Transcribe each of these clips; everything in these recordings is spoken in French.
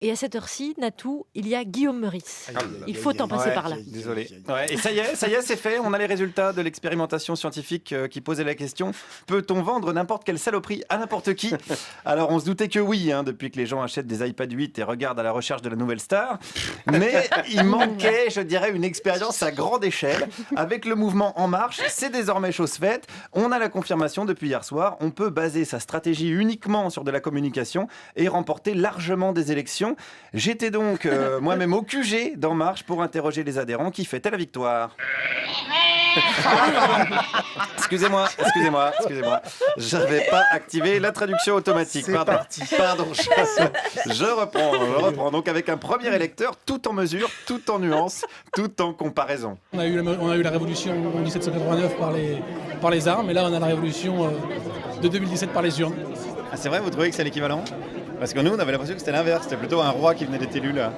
Et à cette heure-ci, Natou, il y a Guillaume Meurice. Il faut en passer par là. Désolé. Ouais, et ça y est, c'est fait. On a les résultats de l'expérimentation scientifique qui posait la question: peut-on vendre n'importe quelle saloperie à n'importe qui? Alors on se doutait que oui, depuis que les gens achètent des iPad 8 et regardent à la recherche de la nouvelle star. Mais il manquait, je dirais, une expérience à grande échelle. Avec le mouvement En Marche, c'est désormais chose faite. On a la confirmation depuis hier soir. On peut baser sa stratégie uniquement sur de la communication et remporter largement des élections. J'étais donc moi-même au QG d'En Marche pour interroger les adhérents qui fêtaient la victoire. Excusez-moi. J'avais pas activé la traduction automatique. Pardon. Je reprends. Donc avec un premier électeur, tout en mesure, tout en nuance, tout en comparaison. On a eu la révolution en 1789 par les armes, et là on a la révolution de 2017 par les urnes. Ah, c'est vrai, vous trouvez que c'est l'équivalent? Parce que nous, on avait l'impression que c'était l'inverse. C'était plutôt un roi qui venait d'être élu, là.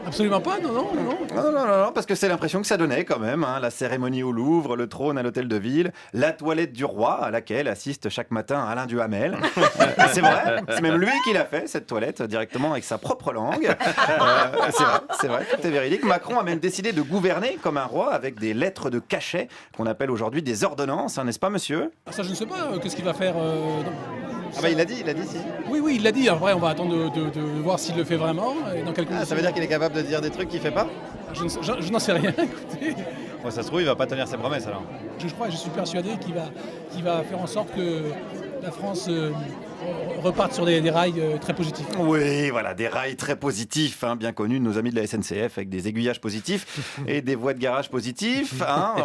Absolument pas, non. Non, parce que c'est l'impression que ça donnait quand même. La cérémonie au Louvre, le trône à l'hôtel de ville, la toilette du roi à laquelle assiste chaque matin Alain Duhamel. C'est vrai, c'est même lui qui l'a fait, cette toilette, directement avec sa propre langue. C'est vrai, tout est véridique. Macron a même décidé de gouverner comme un roi avec des lettres de cachet qu'on appelle aujourd'hui des ordonnances, n'est-ce pas, monsieur? Ça, je ne sais pas, qu'est-ce qu'il va faire Ah bah il l'a dit, si. Oui, il l'a dit. Après, on va attendre de voir s'il le fait vraiment. Et dans quelques ça veut dire qu'il est capable de dire des trucs qu'il fait pas? Je n'en sais rien, écoutez. Bon, ça se trouve, il va pas tenir ses promesses alors. Je suis persuadé qu'il va faire en sorte que la France reparte sur des rails très positifs. Oui, voilà, des rails très positifs, bien connus de nos amis de la SNCF, avec des aiguillages positifs et des voies de garage positifs.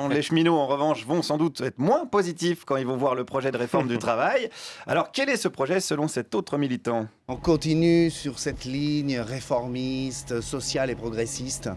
Les cheminots, en revanche, vont sans doute être moins positifs quand ils vont voir le projet de réforme du travail. Alors, quel est ce projet selon cet autre militant? On continue sur cette ligne réformiste, sociale et progressiste.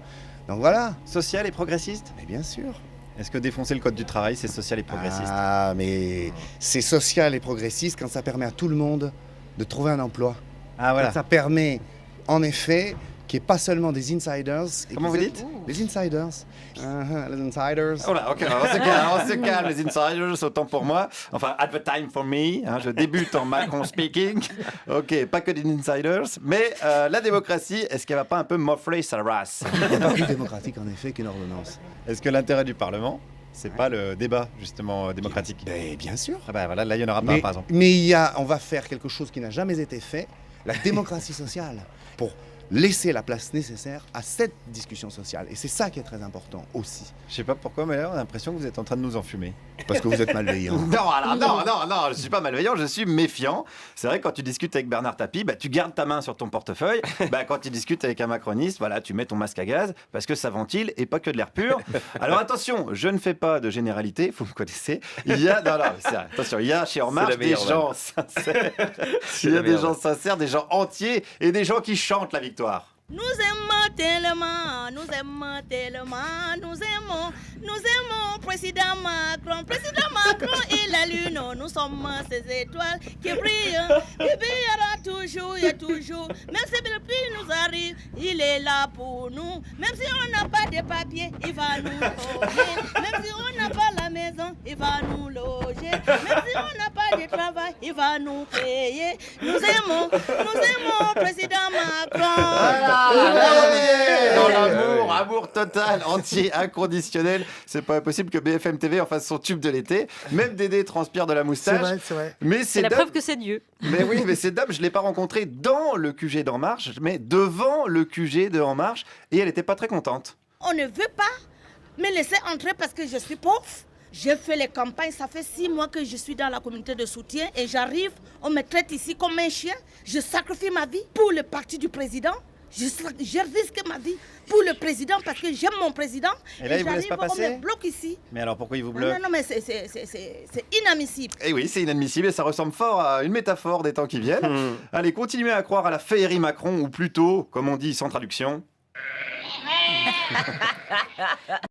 Donc voilà. Social et progressiste? Mais bien sûr. Est-ce que défoncer le code du travail, c'est social et progressiste? Ah, mais c'est social et progressiste quand ça permet à tout le monde de trouver un emploi. Ah, voilà. Quand ça permet, en effet, qu'il n'y ait pas seulement des insiders. Comment vous dites? Les insiders. Les insiders. Oh là, ok, on se calme, les insiders, autant pour moi. Enfin, at the time for me, je débute en Macron speaking. Ok, pas que des insiders. Mais la démocratie, est-ce qu'elle va pas un peu m'offrir sa race? Il n'y a pas plus démocratique, en effet, qu'une ordonnance. Est-ce que l'intérêt du Parlement, c'est pas le débat, justement, démocratique? Ben, bien sûr. Ah bah voilà, là, il n'y en aura pas, par exemple. Mais on va faire quelque chose qui n'a jamais été fait, la démocratie sociale, pour laisser la place nécessaire à cette discussion sociale. Et c'est ça qui est très important aussi. Je sais pas pourquoi, mais là, on a l'impression que vous êtes en train de nous enfumer. Parce que vous êtes malveillant. Non, je suis pas malveillant, je suis méfiant. C'est vrai que quand tu discutes avec Bernard Tapie, tu gardes ta main sur ton portefeuille. Quand tu discutes avec un macroniste, tu mets ton masque à gaz parce que ça ventile et pas que de l'air pur. Alors attention, je ne fais pas de généralité, vous me connaissez. Il y a chez En Marche des gens sincères. Il y a des gens sincères, des gens entiers et des gens qui chantent la victoire. Nous aimons tellement, nous aimons Président Macron et la lune, nous sommes ces étoiles qui brillent, qui brillera toujours et toujours. Même si le pluie nous arrive, il est là pour nous. Même si on n'a pas de papier, il va nous loger. Même si on n'a pas la maison, il va nous loger. Même si on n'a pas de travail, il va nous payer. Nous aimons Président Macron. Dans l'amour, amour total, entier, inconditionnel. C'est pas possible que BFM TV en fasse son tube de l'été. Même Dédé transpire de la moustache. C'est vrai. Mais C'est la preuve que c'est Dieu. Mais oui, mais cette dame, je l'ai pas rencontrée dans le QG d'En Marche, mais devant le QG de En Marche, et elle était pas très contente. On ne veut pas me laisser entrer parce que je suis pauvre. J'ai fait les campagnes, ça fait 6 mois que je suis dans la communauté de soutien et j'arrive, on me traite ici comme un chien. Je sacrifie ma vie pour le parti du président. Je risque ma vie pour le président parce que j'aime mon président. Et là, il vous laisse pas passer? On me bloque ici. Mais alors pourquoi il vous bloque? Non, mais c'est inadmissible. Et oui, c'est inadmissible et ça ressemble fort à une métaphore des temps qui viennent. Allez, continuez à croire à la féerie Macron, ou plutôt, comme on dit sans traduction...